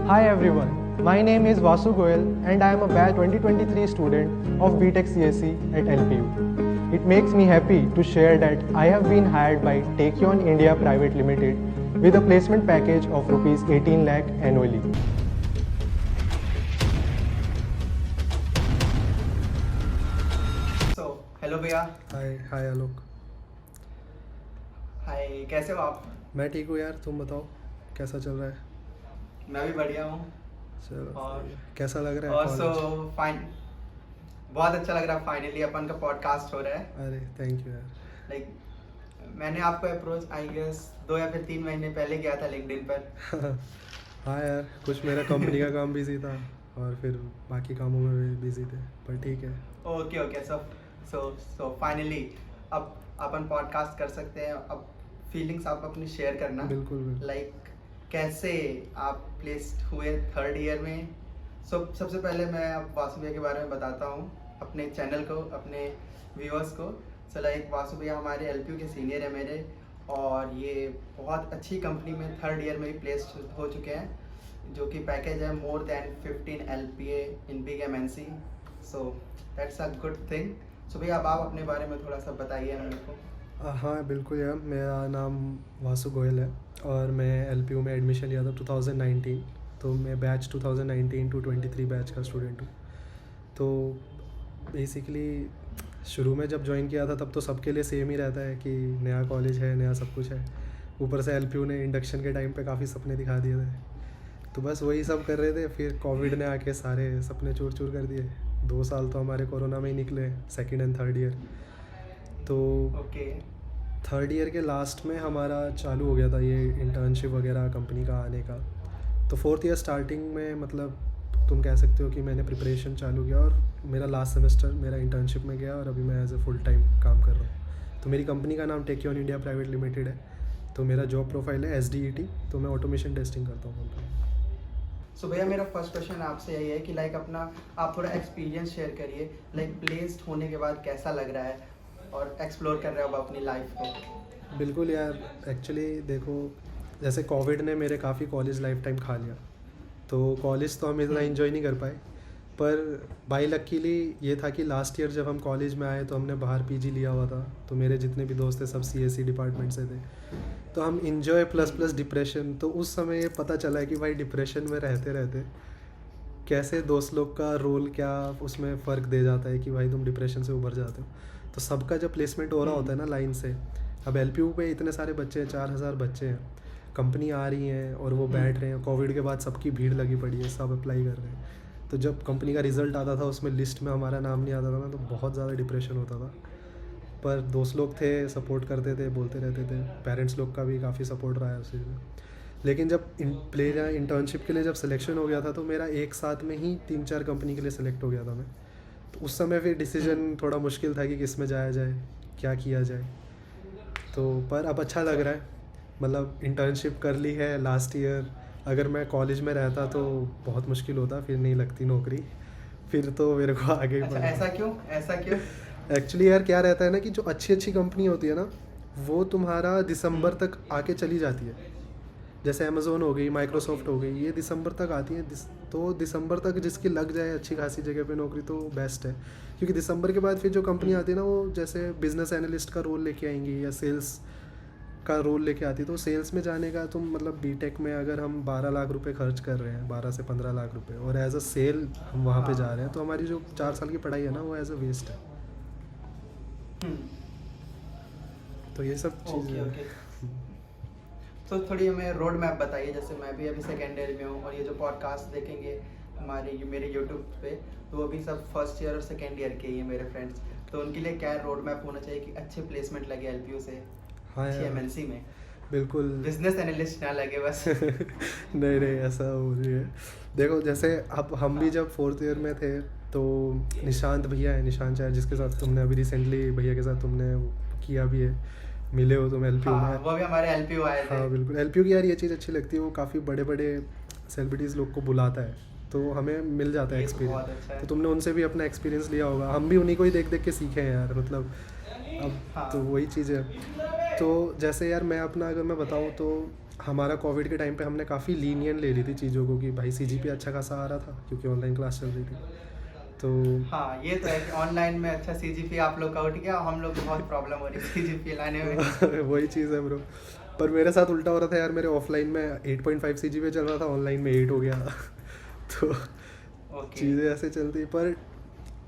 Hi everyone, my name is Vasu Goyal and I am a batch 2023 student of BTech CSE at LPU. It makes me happy to share that I have been hired by Takeon India Private Limited with a placement package of rupees 18 lakh annually. Hello भैया। हाय आलोक। हाय, कैसे हो आप? मैं ठीक हूँ यार, तुम बताओ कैसा चल रहा है? मैं भी बढ़िया हूँ। चलो, और कैसा लग रहा है और कॉलेज? फाइन, बहुत अच्छा लग रहा है। फाइनली अपन का पॉडकास्ट हो रहा है। अरे थैंक यू यार। लाइक मैंने आपको अप्रोच आई गेस 2 या फिर 3 महीने पहले किया था लिंक्डइन पर। हाँ यार, कुछ मेरा कंपनी का काम बिजी था और फिर बाकी कामों में भी बिजी थे, पर ठीक है। ओके सो फाइनली अब अपन पॉडकास्ट कर सकते हैं। अब फीलिंग्स आप अपनी शेयर करना। बिल्कुल बिल्कुल। लाइक कैसे आप प्लेस्ड हुए 3rd ईयर में। सबसे पहले मैं अब वासु भैया के बारे में बताता हूँ अपने चैनल को, अपने व्यूअर्स को। सो लाइक वासु भैया हमारे एलपीयू के सीनियर है मेरे, और ये बहुत अच्छी कंपनी में 3rd ईयर में भी प्लेस्ड हो चुके हैं, जो कि पैकेज है more than 15 LPA in big MNC। So that's a good thing. So भैया अब आप अपने बारे में थोड़ा सा बताइए मेरे को। हाँ बिल्कुल यार, मेरा नाम वासु गोयल है और मैं एलपीयू में एडमिशन लिया था 2019। तो मैं बैच 2019 to 23 बैच का स्टूडेंट हूँ। तो बेसिकली शुरू में जब ज्वाइन किया था तब तो सबके लिए सेम ही रहता है कि नया कॉलेज है, नया सब कुछ है। ऊपर से एलपीयू ने इंडक्शन के टाइम पे काफ़ी सपने दिखा दिए थे, तो बस वही सब कर रहे थे। फिर कोविड ने आके सारे सपने चूर चूर कर दिए। 2 साल तो हमारे कोरोना में ही निकले, 2nd एंड 3rd ईयर। तो ओके 3rd ईयर के लास्ट में हमारा चालू हो गया था ये इंटर्नशिप वगैरह कंपनी का आने का। तो 4th ईयर स्टार्टिंग में मतलब तुम कह सकते हो कि मैंने प्रिपरेशन चालू किया और मेरा लास्ट सेमेस्टर मेरा इंटर्नशिप में गया और अभी मैं एज ए फुल टाइम काम कर रहा हूँ। तो मेरी कंपनी का नाम टेक्योन इंडिया प्राइवेट लिमिटेड है। तो मेरा जॉब प्रोफाइल है SDET। तो मैं ऑटोमेशन टेस्टिंग करता हूँ कंपनी। सो भैया मेरा फर्स्ट क्वेश्चन आपसे यही है कि लाइक अपना आप थोड़ा एक्सपीरियंस शेयर करिए। लाइक प्लेस्ड होने के बाद कैसा लग रहा है और एक्सप्लोर कर रहे हो आप अपनी लाइफ को? बिल्कुल यार, एक्चुअली देखो, जैसे कोविड ने मेरे काफ़ी कॉलेज लाइफ टाइम खा लिया, तो कॉलेज तो हम इतना इन्जॉय नहीं कर पाए। पर बाई लकीली ये था कि लास्ट ईयर जब हम कॉलेज में आए तो हमने बाहर PG लिया हुआ था। तो मेरे जितने भी दोस्त थे सब CSE डिपार्टमेंट से थे। तो हम इन्जॉय प्लस डिप्रेशन। तो उस समय ये पता चला है कि भाई डिप्रेशन में रहते रहते कैसे दोस्त लोग का रोल क्या उसमें फ़र्क दे जाता है कि भाई तुम डिप्रेशन से उभर जाते हो। तो सबका जब प्लेसमेंट हो रहा होता है ना लाइन से, अब LPU पे इतने सारे बच्चे हैं, 4000 बच्चे हैं, कंपनी आ रही हैं और वो बैठ रहे हैं। कोविड के बाद सबकी भीड़ लगी पड़ी है, सब अप्लाई कर रहे हैं। तो जब कंपनी का रिज़ल्ट आता था उसमें लिस्ट में हमारा नाम नहीं आता था ना, तो बहुत ज़्यादा डिप्रेशन होता था। पर दोस्त लोग थे, सपोर्ट करते थे, बोलते रहते थे। पेरेंट्स लोग का भी काफ़ी सपोर्ट रहा है उस चीज़ में। लेकिन जब इंटर्नशिप के लिए जब सिलेक्शन हो गया था तो मेरा एक साथ में ही 3-4 कंपनी के लिए सिलेक्ट हो गया था मैं। तो उस समय फिर डिसीजन थोड़ा मुश्किल था कि किस में जाया जाए, क्या किया जाए। तो पर अब अच्छा लग रहा है, मतलब इंटर्नशिप कर ली है लास्ट ईयर। अगर मैं कॉलेज में रहता तो बहुत मुश्किल होता, फिर नहीं लगती नौकरी, फिर तो मेरे को आगे ही अच्छा, पढ़ना। ऐसा क्यों? एक्चुअली यार क्या रहता है ना कि जो अच्छी कंपनी होती है ना वो तुम्हारा दिसंबर तक आके चली जाती है। जैसे अमेज़ोन हो गई, माइक्रोसॉफ्ट हो गई, ये दिसंबर तक आती है। तो दिसंबर तक जिसकी लग जाए अच्छी खासी जगह पे नौकरी तो बेस्ट है। क्योंकि दिसंबर के बाद फिर जो कंपनी आती है ना वो जैसे बिजनेस एनालिस्ट का रोल लेके आएंगी या सेल्स का रोल लेके आती है। तो सेल्स में जाने का तुम मतलब बीटेक में अगर हम 12 लाख रुपए खर्च कर रहे हैं, 12 से 15 लाख रुपए, और एज अ सेल हम वहाँ पे जा रहे हैं, तो हमारी जो 4 साल की पढ़ाई है ना वो एज अ वेस्ट है। तो ये सब चीज़ें ओके तो थोड़ी हमें रोड मैप बताइए। जैसे मैं भी अभी 2nd ईयर में हूँ और ये जो पॉडकास्ट देखेंगे मेरे यूट्यूब पे, तो वो भी सब 1st ईयर और 2nd ईयर के ही हैं मेरे फ्रेंड्स। तो उनके लिए क्या रोड मैप होना चाहिए कि अच्छे प्लेसमेंट लगे LPU से, हाँ अच्छी यार, MNC में, बिल्कुल। बिजनेस एनालिस्ट ना लगे बस। नहीं ऐसा हो रही है। देखो जैसे अब हम भी जब 4th ईयर में थे तो निशांत भैया है, निशांत चार, जिसके साथ तुमने अभी रिसेंटली भैया के साथ तुमने किया भी है, मिले हो तुम LPU में। वो भी हमारे LPU आए थे। हाँ बिल्कुल, LPU की यार ये चीज़ अच्छी लगती है, वो काफ़ी बड़े बड़े सेलिब्रिटीज़ लोग को बुलाता है, तो हमें मिल जाता है ये तो बहुत अच्छा एक्सपीरियंस। है। तो तुमने उनसे भी अपना एक्सपीरियंस लिया होगा, हम भी उन्हीं को ही देख देख के सीखे हैं यार, मतलब अब तो वही चीज़ है। तो जैसे यार मैं अपना अगर मैं बताऊँ तो हमारा कोविड के टाइम पे हमने काफ़ी लीनियन ले ली थी चीज़ों को कि भाई CGPA अच्छा खासा आ रहा था क्योंकि ऑनलाइन क्लास चल रही थी। तो हाँ, ये तो है कि ऑनलाइन में अच्छा CGPA आप लोग का उठ गया, हम लोग को बहुत प्रॉब्लम हो रही है CGPA लाने में। वही चीज़ है ब्रो। पर मेरे साथ उल्टा हो रहा था यार, मेरे ऑफलाइन में 8.5 CGPA चल रहा था, ऑनलाइन में 8 हो गया। तो ओके। चीज़ें ऐसे चलती। पर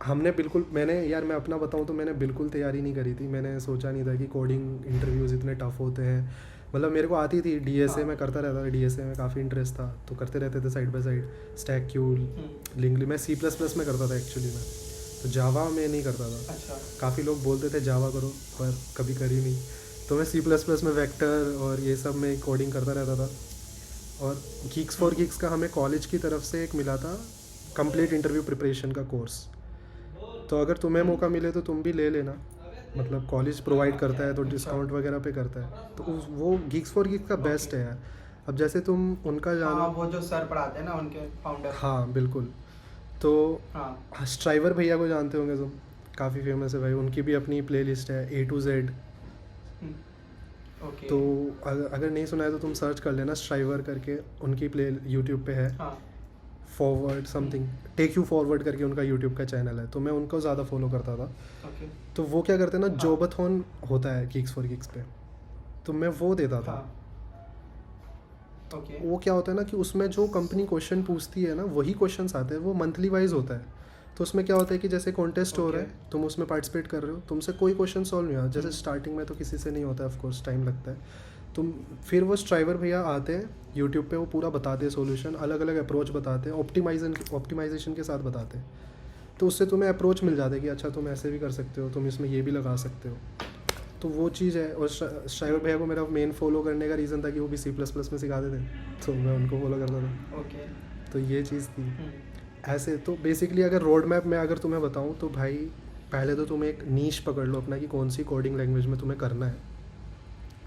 हमने बिल्कुल, मैं अपना बताऊं तो मैंने बिल्कुल तैयारी नहीं करी थी। मैंने सोचा नहीं था कि कोडिंग इंटरव्यूज़ इतने टफ होते हैं। मतलब मेरे को आती थी, DSA हाँ। में करता रहता था, DSA में काफ़ी इंटरेस्ट था, तो करते रहते थे side by side, stack queue, लिंगली। मैं C++ में करता था एक्चुअली में, तो जावा में नहीं करता था। अच्छा। काफ़ी लोग बोलते थे जावा करो, पर कभी करी नहीं। तो मैं C++ में वेक्टर और ये सब में कोडिंग करता रहता था। और गीक्स फॉर गीक्स का हमें कॉलेज की तरफ से एक मिला था कंप्लीट इंटरव्यू प्रिपरेशन का कोर्स। तो अगर तुम्हें मौका मिले तो तुम भी ले लेना, मतलब कॉलेज प्रोवाइड करता है तो डिस्काउंट वगैरह पे करता है। तो वो गीक्स फॉर गीक्स का बेस्ट है यार। अब जैसे तुम उनका हाँ, जानो। वो जो सर पढ़ाते हैं ना, उनके फाउंडर। हाँ बिल्कुल। तो हाँ। स्ट्राइवर भैया को जानते होंगे तुम, काफ़ी फेमस है भाई, उनकी भी अपनी प्लेलिस्ट है A to Z। ओके। तो अगर नहीं सुना है तो तुम सर्च कर लेना, स्ट्राइवर करके उनकी प्ले यूट्यूब पे है। हाँ। Forward something, take you forward करके उनका यूट्यूब का चैनल है, तो मैं उनको ज़्यादा फॉलो करता था। ओके। तो वो क्या करते हैं ना, हाँ। जॉबाथॉन होता है गीक्स फॉर गीक्स पे, तो मैं वो देता था। हाँ। ओके। वो क्या होता है ना कि उसमें जो कंपनी क्वेश्चन पूछती है ना, वही क्वेश्चंस आते हैं, वो मंथली वाइज होता है। तो उसमें क्या होता है कि जैसे कॉन्टेस्ट हो रहा है, तुम उसमें पार्टिसिपेट कर रहे हो, तुमसे कोई क्वेश्चन सॉल्व नहीं हुआ, जैसे स्टार्टिंग में तो किसी से नहीं होता है, ऑफकोर्स टाइम लगता है। तुम फिर वो स्ट्राइवर भैया आते हैं यूट्यूब पे, वो पूरा बताते हैं सोल्यूशन, अलग अलग अप्रोच बताते हैं, ऑप्टिमाइजेशन के साथ बताते हैं। तो उससे तुम्हें अप्रोच मिल जाता है कि अच्छा तुम ऐसे भी कर सकते हो, तुम इसमें ये भी लगा सकते हो। तो वो चीज़ है। और स्ट्राइवर भैया को मेरा मेन फॉलो करने का रीज़न था कि वो भी C++ में सिखाते थे, तो मैं उनको फॉलो करता था। ओके। तो ये चीज़ थी। ऐसे तो बेसिकली अगर रोड मैप में अगर तुम्हें बताऊं तो भाई, पहले तो तुम एक नीश पकड़ लो अपना कि कौन सी कोडिंग लैंग्वेज में तुम्हें करना है।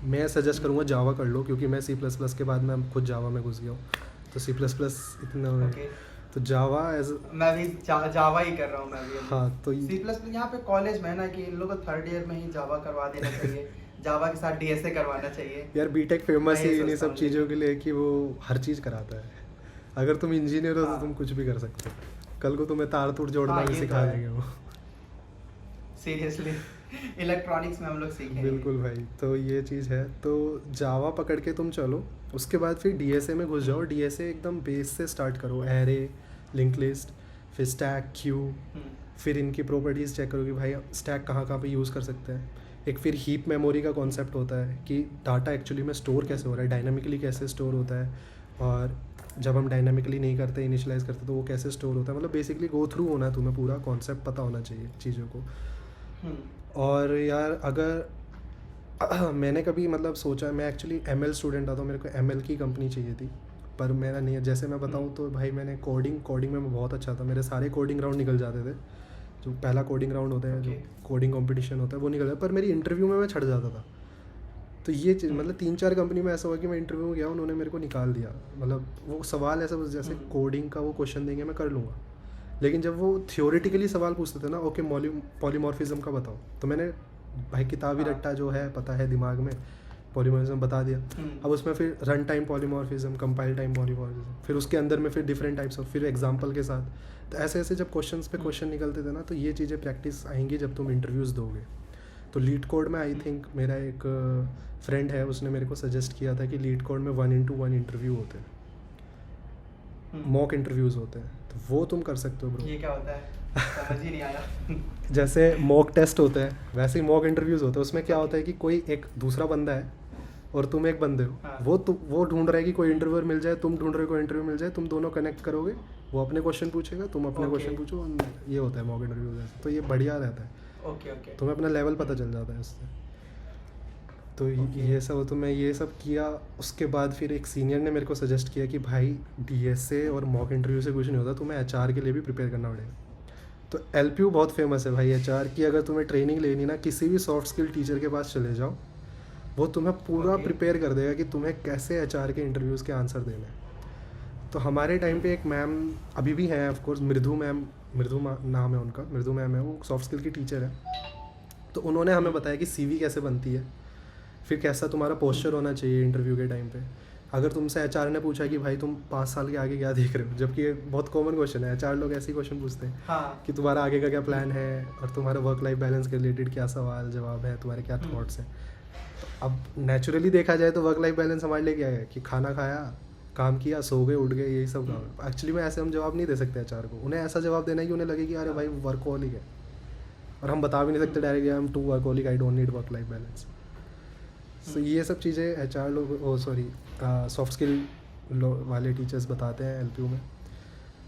मैं सजेस्ट करूंगा जावा कर लो, क्योंकि मैं C++ के बाद मैं खुद जावा में घुस गया हूँ, तो C++ इतना ओके। तो जावा एज। मैं भी जावा ही कर रहा हूँ मैं भी अभी। हाँ तो C++ यहाँ पे कॉलेज में है ना कि इन लोगों को 3rd ईयर में ही जावा करवा देना चाहिए। जावा के साथ DSA करवाना चाहिए। यार बीटेक फेमस मैं ही ये इन्हीं सोचता सब हूँ चीज़ों के लिए कि वो हर चीज़ कराता है। अगर तुम इंजीनियर हो तो हाँ। तुम कुछ भी कर सकते हो, कल को तुम्हें तार तूर जोड़ना हाँ, भी ये तो सिखा है। देंगे वो। सीरियसली इलेक्ट्रॉनिक्स में हम लोग सीखे। बिल्कुल भाई। तो ये चीज़ है। तो जावा पकड़ के तुम चलो, उसके बाद फिर DSA में घुस जाओ। DSA एकदम बेस से स्टार्ट करो, एरे, लिंक लिस्ट, फिर स्टैक क्यू, फिर इनकी प्रॉपर्टीज़ चेक करो कि भाई स्टैक कहाँ कहाँ पे यूज़ कर सकते हैं। एक फिर हीप मेमोरी का कॉन्सेप्ट होता है कि डाटा एक्चुअली में स्टोर कैसे हो रहा है, डायनामिकली कैसे स्टोर होता है, और जब हम डायनामिकली नहीं करते, इनिशियलाइज़ करते, तो वो कैसे स्टोर होता है। मतलब बेसिकली गो थ्रू होना है तुम्हें, पूरा कॉन्सेप्ट पता होना चाहिए चीज़ों को। और यार अगर मैंने कभी मतलब सोचा, मैं एक्चुअली ML स्टूडेंट था, तो मेरे को ML की कंपनी चाहिए थी, पर मेरा नहीं है। जैसे मैं बताऊँ तो भाई मैंने कोडिंग में मैं बहुत अच्छा था, मेरे सारे कोडिंग राउंड निकल जाते थे। जो पहला कोडिंग राउंड होता है, जो कोडिंग कंपटीशन होता है, वो निकल जाता, पर मेरी इंटरव्यू में मैं छट जाता था। तो ये चीज़ मतलब 3-4 कंपनी में ऐसा हुआ कि मैं इंटरव्यू में गया, उन्होंने मेरे को निकाल दिया। मतलब वो सवाल ऐसा जैसे कोडिंग का वो क्वेश्चन देंगे, मैं कर लूँगा, लेकिन जब वो थियोरेटिकली सवाल पूछते थे ना, ओके पॉलीमॉर्फिज्म का बताओ, तो मैंने भाई किताबी रट्टा जो है पता है दिमाग में, पॉलीमॉर्फिज्म बता दिया। अब उसमें फिर run time polymorphism, compile time polymorphism, फिर उसके अंदर में फिर डिफरेंट टाइप्स ऑफ, फिर एग्जांपल के साथ। तो ऐसे ऐसे जब क्वेश्चंस पे क्वेश्चन निकलते थे ना, तो ये चीज़ें प्रैक्टिस आएंगी जब तुम इंटरव्यूज़ दोगे। तो लीड कोड में आई थिंक मेरा एक फ्रेंड है, उसने मेरे को सजेस्ट किया था कि लीड कोड में 1-1 इंटरव्यू होते हैं, मॉक इंटरव्यूज़ होते हैं, तो वो तुम कर सकते हो ब्रो। ये क्या होता है, समझ ही नहीं आया। जैसे मॉक टेस्ट होते हैं, वैसे ही मॉक इंटरव्यूज़ होते हैं। उसमें क्या होता है कि कोई एक दूसरा बंदा है और तुम एक बंदे हो। हाँ। वो ढूंढ रहा है कि कोई इंटरव्यूअर मिल जाए, तुम ढूंढ रहे हो कोई इंटरव्यू मिल जाए, तुम दोनों कनेक्ट करोगे, वो अपने क्वेश्चन पूछेगा, तुम अपने क्वेश्चन पूछो, ये होता है मॉक इंटरव्यू। तो ये बढ़िया रहता है, ओके। तुम्हें अपना लेवल पता चल जाता है उससे। तो ये सब, तो मैं ये सब किया। उसके बाद फिर एक सीनियर ने मेरे को सजेस्ट किया कि भाई DSA और मॉक इंटरव्यू से कुछ नहीं होता, तुम्हें HR के लिए भी प्रिपेयर करना पड़ेगा। तो LPU बहुत फेमस है भाई HR की। अगर तुम्हें ट्रेनिंग लेनी ना, किसी भी सॉफ्ट स्किल टीचर के पास चले जाओ, वो तुम्हें पूरा प्रिपेयर कर देगा कि तुम्हें कैसे HR के इंटरव्यूज़ के आंसर देने हैं। तो हमारे टाइम पे एक मैम अभी भी हैं ऑफकोर्स, मृदु नाम है उनका, मृदु मैम है, वो सॉफ्ट स्किल की टीचर है। तो उन्होंने हमें बताया कि CV कैसे बनती है, फिर कैसा तुम्हारा पोस्चर होना चाहिए इंटरव्यू के टाइम पे, अगर तुमसे एचआर ने पूछा कि भाई तुम 5 साल के आगे क्या देख रहे हो, जबकि ये बहुत कॉमन क्वेश्चन है, एचआर लोग ऐसे ही क्वेश्चन पूछते हैं हाँ कि तुम्हारा आगे का क्या प्लान है और तुम्हारा वर्क लाइफ बैलेंस के रिलेटेड क्या सवाल जवाब है, तुम्हारे क्या थॉट्स हैं। तो अब नेचुरली देखा जाए तो वर्क लाइफ बैलेंस हमारे लिए क्या है कि खाना खाया, काम किया, सो गए, उठ गए, यही सब काम है। एक्चुअली में ऐसे हम जवाब नहीं दे सकते एचआर को, उन्हें ऐसा जवाब देना है कि उन्हें लगे कि अरे भाई वर्कहोलिक है, और हम बता भी नहीं सकते directly I am too workaholic, I don't need work life balance. So ये सब चीज़ें एचआर लोग सॉफ्ट स्किल वाले टीचर्स बताते हैं एलपीयू में।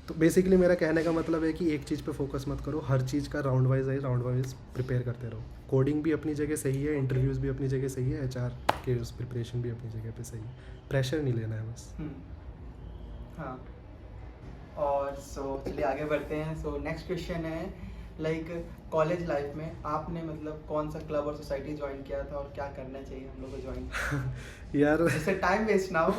तो बेसिकली मेरा कहने का मतलब है कि एक चीज़ पे फोकस मत करो, हर चीज़ का राउंड वाइज प्रिपेयर करते रहो। कोडिंग भी अपनी जगह सही है, इंटरव्यूज़ भी अपनी जगह सही है, एचआर के उस प्रिपरेशन भी अपनी जगह पे सही है, प्रेशर नहीं लेना है बस। हाँ। और चलिए आगे बढ़ते हैं। नेक्स्ट क्वेश्चन है लाइक कॉलेज लाइफ में आपने मतलब कौन सा क्लब और सोसाइटी ज्वाइन किया था और क्या करना चाहिए हम लोग को ज्वाइन यार जिससे टाइम वेस्ट ना हो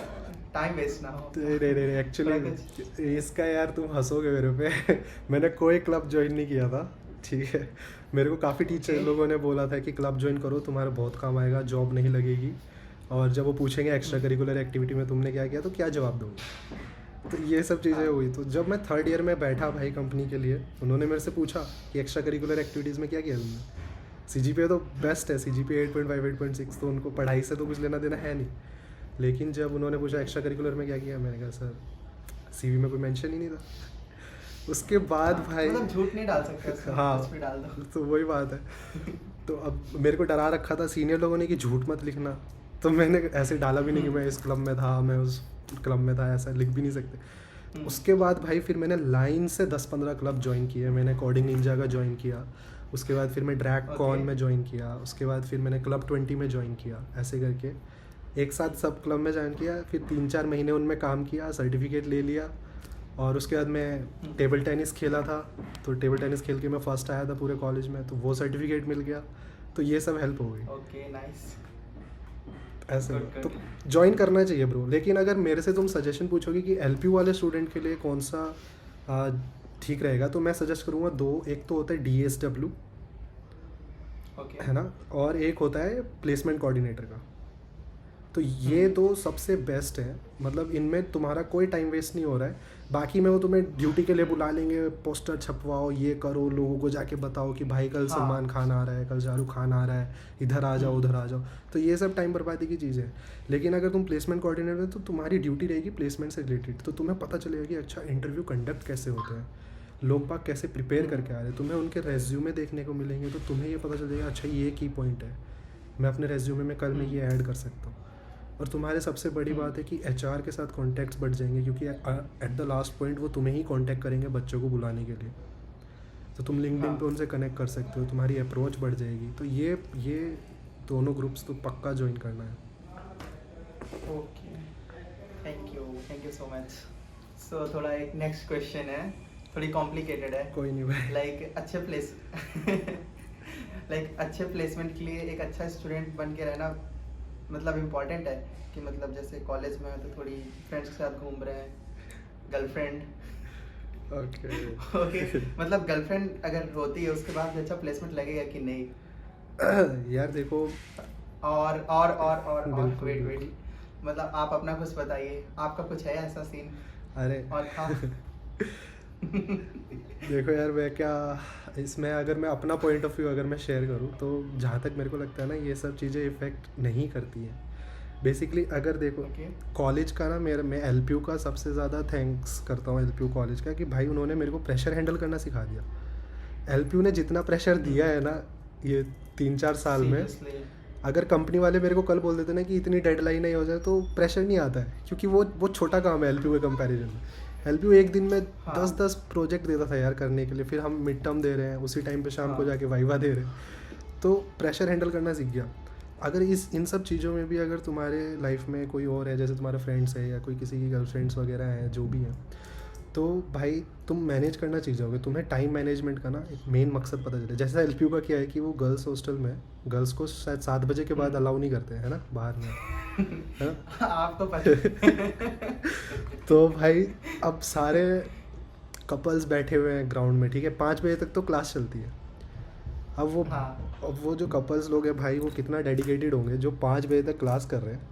नहीं एक्चुअली इसका यार तुम हंसोगे मेरे पे मैंने कोई क्लब ज्वाइन नहीं किया था, ठीक है। मेरे को काफ़ी टीचर लोगों ने बोला था कि क्लब ज्वाइन करो, तुम्हारा बहुत काम आएगा, जॉब नहीं लगेगी, और जब वो पूछेंगे एक्स्ट्रा करिकुलर एक्टिविटी में तुमने क्या किया तो क्या जवाब दोगे। तो ये सब चीज़ें हुई। तो जब मैं 3rd ईयर में बैठा भाई कंपनी के लिए, उन्होंने मेरे से पूछा कि एक्स्ट्रा करिकुलर एक्टिविटीज़ में क्या किया तुमने। सीजीपीए तो बेस्ट है, सीजीपीए 8.5 8.6, तो उनको पढ़ाई से तो कुछ लेना देना है नहीं। लेकिन जब उन्होंने पूछा एक्स्ट्रा करिकुलर में क्या किया, मैंने कहा सर सीवी में कोई मेंशन ही नहीं था। उसके बाद भाई मतलब झूठ नहीं डाल सकते, हाँ कुछ भी डाल दो। तो वही बात है। तो अब मेरे को डरा रखा था सीनियर लोगों ने कि झूठ मत लिखना, तो मैंने ऐसे डाला भी नहीं कि मैं इस क्लब में था, मैं उस क्लब में था, ऐसा लिख भी नहीं सकते। उसके बाद भाई फिर मैंने लाइन से 10-15 क्लब ज्वाइन किए। मैंने कोडिंग निंजा का ज्वाइन किया, उसके बाद फिर मैं ड्रैग कॉन में ज्वाइन किया, उसके बाद फिर मैंने क्लब 20 में ज्वाइन किया। ऐसे करके एक साथ सब क्लब में ज्वाइन किया, फिर 3-4 महीने उनमें काम किया, सर्टिफिकेट ले लिया, और उसके बाद मैं टेबल टेनिस खेला था। तो टेबल टेनिस खेल के मैं फर्स्ट आया था पूरे कॉलेज में, तो वो सर्टिफिकेट मिल गया। तो ये सब हेल्प हो गई। Okay nice. ऐसे तो ज्वाइन करना चाहिए ब्रो। लेकिन अगर मेरे से तुम सजेशन पूछोगे कि एलपीयू वाले स्टूडेंट के लिए कौन सा ठीक रहेगा, तो मैं सजेस्ट करूँगा 2। एक तो होता है DSW, है ना, और एक होता है प्लेसमेंट कोऑर्डिनेटर का। तो ये दो सबसे बेस्ट है, मतलब इनमें तुम्हारा कोई टाइम वेस्ट नहीं हो रहा है। बाकी में वो तुम्हें ड्यूटी के लिए बुला लेंगे, पोस्टर छपवाओ, ये करो, लोगों को जाके बताओ कि भाई कल सलमान खान आ रहा है, कल शाहरुख खान आ रहा है, इधर आ जाओ, उधर आ जाओ। तो ये सब टाइम बर्बादी की चीज़ें हैं। लेकिन अगर तुम प्लेसमेंट कोऑर्डिनेटर हो तो तुम्हारी ड्यूटी रहेगी प्लेसमेंट से रिलेटेड, तो तुम्हें पता चलेगा कि अच्छा इंटरव्यू कंडक्ट कैसे होते हैं, लोग बाग कैसे प्रिपेयर करके आ रहे हैं, तुम्हें उनके रेज्यूमे देखने को मिलेंगे, तो तुम्हें ये पता चलेगा अच्छा ये की पॉइंट है, मैं अपने रेज्यूमे में कल में ये ऐड कर सकता हूँ। और तुम्हारे सबसे बड़ी बात है कि एचआर के साथ कॉन्टैक्ट्स बढ़ जाएंगे, क्योंकि एट द लास्ट पॉइंट वो तुम्हें ही कांटेक्ट करेंगे बच्चों को बुलाने के लिए। तो तुम लिंक्डइन पे उनसे कनेक्ट कर सकते हो, तुम्हारी अप्रोच बढ़ जाएगी। तो ये दोनों ग्रुप्स तो पक्का ज्वाइन करना है। Okay, thank you so much. So थोड़ा एक नेक्स्ट क्वेश्चन है, थोड़ी कॉम्प्लिकेटेड है। कोई नहीं भाई। लाइक अच्छे प्लेसमेंट के लिए एक अच्छा स्टूडेंट बन के रहना मतलब इम्पोर्टेंट है कि मतलब जैसे कॉलेज में तो थोड़ी फ्रेंड्स के साथ घूम रहे हैं, गर्लफ्रेंड ओके मतलब गर्लफ्रेंड अगर होती है उसके बाद भी अच्छा प्लेसमेंट लगेगा कि नहीं? यार देखो, और वेट मतलब आप अपना कुछ बताइए, आपका कुछ है ऐसा सीन? अरे और था देखो यार, मैं क्या इसमें अगर मैं अपना पॉइंट ऑफ व्यू अगर मैं शेयर करूँ तो जहाँ तक मेरे को लगता है ना, ये सब चीज़ें इफ़ेक्ट नहीं करती हैं बेसिकली। अगर देखो कॉलेज का ना, मैं एलपीयू का सबसे ज़्यादा थैंक्स करता हूँ एलपीयू कॉलेज का, कि भाई उन्होंने मेरे को प्रेशर हैंडल करना सिखा दिया। एलपीयू ने जितना प्रेशर दिया है ना ये 3-4 साल में, अगर कंपनी वाले मेरे को कल बोल देते ना कि इतनी डेडलाइन नहीं हो जाए तो प्रेशर नहीं आता है, क्योंकि वो छोटा काम है एलपीयू के कंपैरिजन में। एलपीयू एक दिन में 10-10 प्रोजेक्ट देता था यार करने के लिए, फिर हम मिड टर्म दे रहे हैं, उसी टाइम पे शाम को जाके वाइवा दे रहे हैं। तो प्रेशर हैंडल करना सीख गया। अगर इन सब चीज़ों में भी अगर तुम्हारे लाइफ में कोई और है, जैसे तुम्हारे फ्रेंड्स है या कोई किसी की गर्लफ्रेंड्स वगैरह हैं, जो भी हैं, तो भाई तुम मैनेज करना सीख जाओगे। तुम्हें टाइम मैनेजमेंट का ना एक मेन मकसद पता चले। जैसे एलपीयू का क्या है कि वो गर्ल्स हॉस्टल में गर्ल्स को शायद 7 बजे के बाद अलाउ नहीं करते हैं ना बाहर में, है ना? आप तो पता तो भाई अब सारे कपल्स बैठे हुए हैं ग्राउंड में, ठीक है, 5 बजे तक तो क्लास चलती है। अब वो जो कपल्स लोग हैं भाई, वो कितना डेडिकेटेड होंगे जो 5 बजे तक क्लास कर रहे हैं,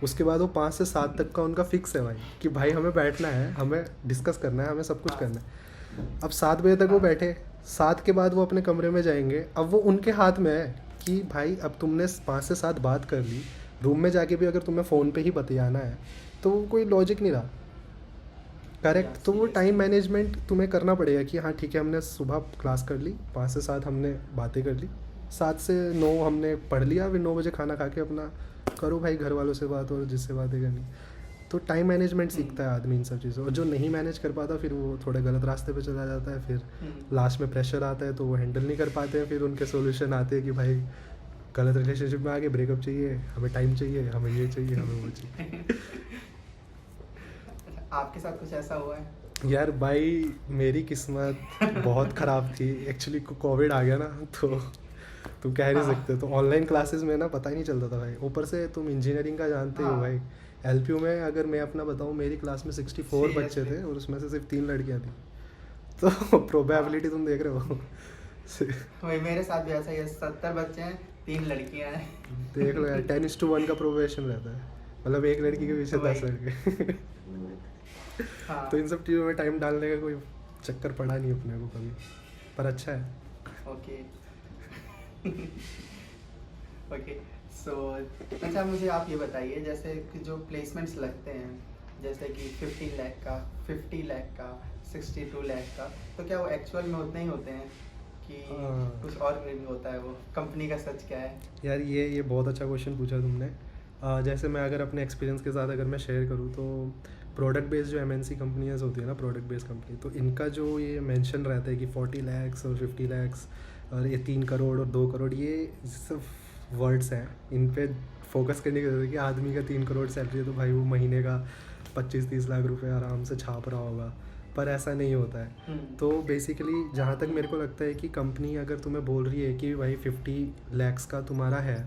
उसके बाद वो 5 से 7 तक का उनका फिक्स है भाई, कि भाई हमें बैठना है, हमें डिस्कस करना है, हमें सब कुछ करना है। अब 7 बजे तक वो बैठे, 7 के बाद वो अपने कमरे में जाएंगे। अब वो उनके हाथ में है कि भाई अब तुमने 5 से 7 बात कर ली, रूम में जाके भी अगर तुम्हें फ़ोन पे ही बतियाना है तो वो कोई लॉजिक नहीं रहा। करेक्ट। तो वो टाइम मैनेजमेंट तुम्हें करना पड़ेगा कि हाँ ठीक है, हमने सुबह क्लास कर ली, 5 से 7 हमने बातें कर ली, 7 से 9 हमने पढ़ लिया, फिर 9 बजे खाना खा के अपना करो भाई घर वालों से बात और जिससे बातें करनी। तो टाइम मैनेजमेंट सीखता है आदमी इन सब चीज़ों। और जो नहीं मैनेज कर पाता फिर वो थोड़े गलत रास्ते पे चला जाता है, फिर लास्ट में प्रेशर आता है तो वो हैंडल नहीं कर पाते हैं। फिर उनके सोल्यूशन आते हैं कि भाई गलत रिलेशनशिप में आगे ब्रेकअप चाहिए, हमें टाइम चाहिए, हमें ये चाहिए, हमें वो चाहिए। आपके साथ कुछ ऐसा हुआ है? यार भाई मेरी किस्मत बहुत ख़राब थी एक्चुअली। कोविड आ गया ना तो तुम कह नहीं सकते। तो ऑनलाइन क्लासेस में ना पता ही नहीं चलता था भाई। ऊपर से तुम इंजीनियरिंग का जानते ही हो भाई, एलपीयू में अगर मैं अपना बताऊँ, मेरी क्लास में 64 बच्चे थे और उसमें से सिर्फ 3 लड़कियाँ थी। तो प्रोबेबिलिटी तुम देख रहे हो। वही मेरे साथ भी ऐसा ही है, 70 बच्चे हैं, 3 लड़कियां हैं। देख लो यार, 10:1 का प्रोबेशन रहता है, मतलब एक लड़की के पीछे 10 लड़के। हाँ। तो इन सब चीज़ों में टाइम डालने का कोई चक्कर पड़ा नहीं अपने को कभी, पर अच्छा है। ओके। ओके सो अच्छा, मुझे आप ये बताइए, जैसे कि जो प्लेसमेंट्स लगते हैं, जैसे कि 15 लाख का, 50 लाख का, 62 लाख का, तो क्या वो एक्चुअल में उतने ही होते हैं कि कुछ और भी होता है? वो कंपनी का सच क्या है? यार ये बहुत अच्छा क्वेश्चन पूछा तुमने। जैसे मैं अगर अपने एक्सपीरियंस के साथ अगर मैं शेयर करूँ तो प्रोडक्ट बेस्ड जो एमएनसी कंपनीज होती है ना, प्रोडक्ट बेस्ड कंपनी, तो इनका जो ये मेंशन रहता है कि 40 लाख और 50 लाख और ये 3 करोड़ और 2 करोड़, ये सब वर्ड्स हैं। इन पे फोकस करने की जरूरत है कि आदमी का 3 करोड़ सैलरी है तो भाई वो महीने का 25-30 लाख रुपए आराम से छाप रहा होगा, पर ऐसा नहीं होता है। तो बेसिकली जहाँ तक मेरे को लगता है कि कंपनी अगर तुम्हें बोल रही है कि भाई 50 लाख का तुम्हारा है,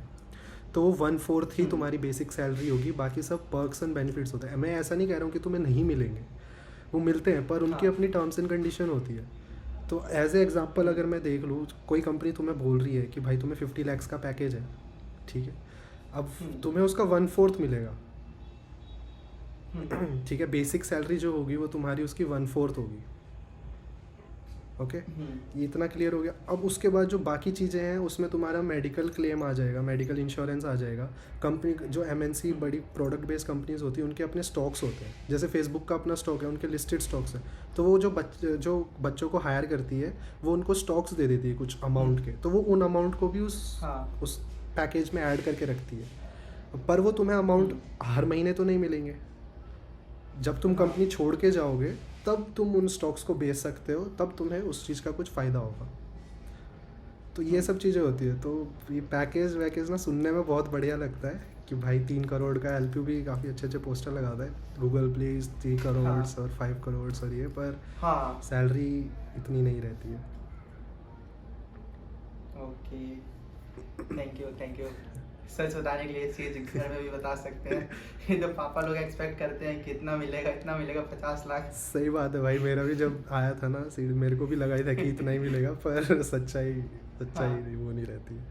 तो वो 1/4 ही तुम्हारी बेसिक सैलरी होगी, बाकी सब पर्क्स एंड बेनिफिट्स होते हैं। मैं ऐसा नहीं कह रहा हूँ कि तुम्हें नहीं मिलेंगे, वो मिलते हैं, पर उनकी अपनी टर्म्स एंड कंडीशन होती है। तो एज ए एग्जांपल अगर मैं देख लूँ, कोई कंपनी तुम्हें बोल रही है कि भाई तुम्हें 50 लाख का पैकेज है, ठीक है, अब तुम्हें उसका 1/4 मिलेगा, ठीक है, बेसिक सैलरी जो होगी वो तुम्हारी उसकी 1/4 होगी। ओके, ये इतना क्लियर हो गया। अब उसके बाद जो बाकी चीज़ें हैं उसमें तुम्हारा मेडिकल क्लेम आ जाएगा, मेडिकल इंश्योरेंस आ जाएगा। कंपनी जो एमएनसी बड़ी प्रोडक्ट बेस्ड कंपनीज होती हैं उनके अपने स्टॉक्स होते हैं, जैसे फेसबुक का अपना स्टॉक है, उनके लिस्टेड स्टॉक्स हैं। तो वो जो बच्चों को हायर करती है वो उनको स्टॉक्स दे देती है कुछ अमाउंट के, तो वो उन अमाउंट को भी उस पैकेज में ऐड करके रखती है। पर वो तुम्हें अमाउंट हर महीने तो नहीं मिलेंगे, जब तुम कंपनी छोड़ के जाओगे तब तुम उन स्टॉक्स को बेच सकते हो, तब तुम्हें उस चीज़ का कुछ फ़ायदा होगा। तो ये सब चीज़ें होती है। तो ये पैकेज वैकेज ना सुनने में बहुत बढ़िया लगता है कि भाई 3 करोड़ का, एलपीयू भी काफ़ी अच्छे अच्छे पोस्टर लगाता है, गूगल प्लीज 3 करोड़ और 5 करोड़ और ये, पर सैलरी इतनी नहीं रहती है। Okay, thank you. सच बताने के लिए इस चीज़ घर में भी बता सकते हैं। ये तो पापा लोग एक्सपेक्ट करते हैं कि इतना मिलेगा 50 लाख। सही बात है भाई, मेरा भी जब आया था ना सीट, मेरे को भी लगा ही था कि इतना ही मिलेगा, पर सच्चाई वो नहीं रहती है।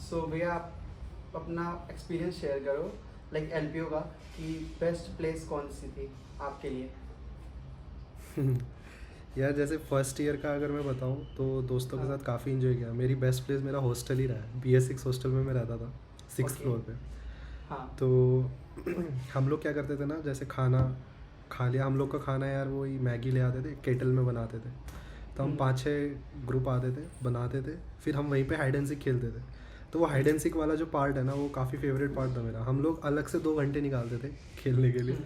सो भैया आप अपना एक्सपीरियंस शेयर करो, लाइक एलपीयू का, कि बेस्ट प्लेस कौन सी थी आपके लिए? यार जैसे फर्स्ट ईयर का अगर मैं बताऊं तो दोस्तों के साथ काफ़ी इन्जॉय किया। मेरी बेस्ट प्लेस मेरा हॉस्टल ही रहा है, BS6 हॉस्टल में मैं रहता था, 6th फ्लोर पे। तो हम लोग क्या करते थे ना, जैसे खाना खा लिया, हम लोग का खाना यार वही मैगी ले आते थे, केटल में बनाते थे। तो हम 5-6 ग्रुप आते थे, बनाते थे, फिर हम वहीं पे हाइड एंड सीक खेलते थे। तो वो हाइड एंड सीक वाला जो पार्ट है ना, वो काफ़ी फेवरेट पार्ट था मेरा। हम लोग अलग से 2 घंटे निकालते थे खेलने के लिए।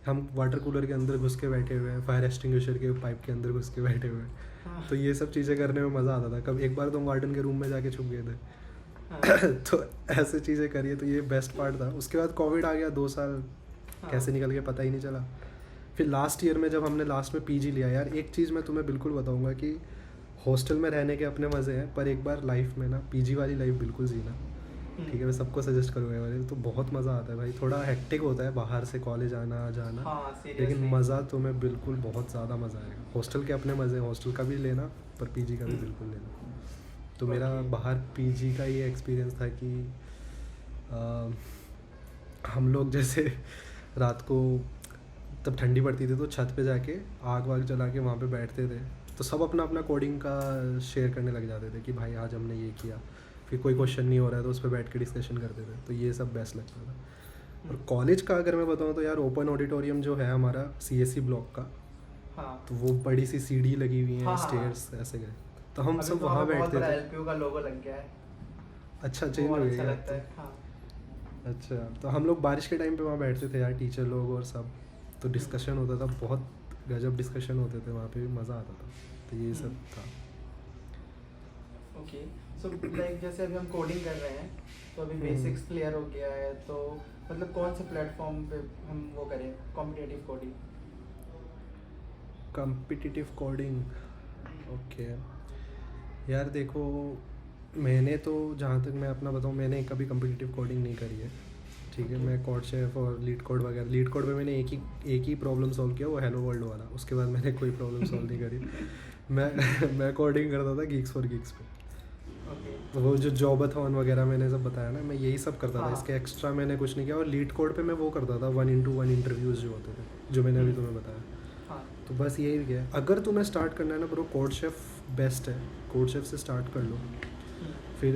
हम वाटर कूलर के अंदर घुस के बैठे हुए हैं, फायर एक्सटिंग्विशर के पाइप के अंदर घुस के बैठे हुए हैं। तो ये सब चीज़ें करने में मज़ा आता था। कब एक बार तो हम वार्डन के रूम में जाके छुप गए थे। तो ऐसे चीज़ें करिए, तो ये बेस्ट पार्ट था। उसके बाद कोविड आ गया, 2 साल कैसे निकल गया पता ही नहीं चला। फिर लास्ट ईयर में जब हमने लास्ट में पीजी लिया, यार एक चीज़ मैं तुम्हें बिल्कुल बताऊँगा कि हॉस्टल में रहने के अपने मज़े हैं, पर एक बार लाइफ में ना पीजी वाली लाइफ बिल्कुल जीना, ठीक है। मैं सबको सजेस्ट करूँगा वाले, तो बहुत मज़ा आता है भाई। थोड़ा हेक्टिक होता है बाहर से कॉलेज आना जाना, लेकिन मज़ा तुम्हें बिल्कुल बहुत ज़्यादा मज़ा आएगा। हॉस्टल के अपने मज़े, हॉस्टल का भी लेना, पर पीजी का भी बिल्कुल लेना। तो मेरा बाहर पीजी का ये एक्सपीरियंस था कि हम लोग जैसे रात को तब ठंडी पड़ती थी तो छत पे जाके आग वाग जला के वहाँ पे बैठते थे, तो सब अपना अपना कोडिंग का शेयर करने लग जाते थे कि भाई आज हमने ये किया, फिर कोई क्वेश्चन नहीं हो रहा है तो उस पर बैठ के डिस्कशन करते थे, तो ये सब बेस्ट लगता था। और कॉलेज का अगर मैं बताऊँ तो यार ओपन ऑडिटोरियम जो है हमारा CSE ब्लॉक का, हाँ तो वो बड़ी सी सीढ़ी लगी हुई है, हाँ, स्टेयर्स ऐसे गए, तो हम अभी सब तो वहाँ बहुत बैठते बड़ा थे। LPU का लोगो लग गया है, अच्छा चेंज हो बहुत अच्छा गया लगता है। हाँ अच्छा, तो हम लोग बारिश के टाइम पे वहाँ बैठते थे यार, टीचर लोग और सब, तो डिस्कशन होता था, बहुत गजब डिस्कशन होते थे वहाँ पे, भी मज़ा आता था, तो ये सब था। ओके, सो लाइक जैसे अभी हम कोडिंग कर रहे हैं तो अभी बेसिक्स क्लियर हो गया है, तो मतलब कौन से प्लेटफॉर्म पे हम वो करें competitive coding? Competitive coding, okay यार देखो, मैंने तो जहाँ तक मैं अपना बताऊँ, मैंने कभी कॉम्पिटिटिव कोडिंग नहीं करी है, ठीक है। मैं कोड शेफ और लीड कोड वगैरह, लीड कोड में मैंने एक ही प्रॉब्लम सॉल्व किया, वो हेलो वर्ल्ड वाला, उसके बाद मैंने कोई प्रॉब्लम सॉल्व नहीं करी। मैं कोडिंग करता था Geeks for Geeks पे, ओके वो जो जॉबाथॉन वगैरह मैंने सब बताया ना, मैं यही सब करता था, हाँ। इसके एक्स्ट्रा मैंने कुछ नहीं किया। और लीड कोड पे मैं वो करता था 1-1 इंटरव्यूज़ जो होते थे, जो मैंने अभी तुम्हें बताया, हाँ तो बस यही किया है। अगर तुम्हें स्टार्ट करना है ना ब्रो, कोड शेफ बेस्ट है, कोड शेफ से स्टार्ट कर लो फिर।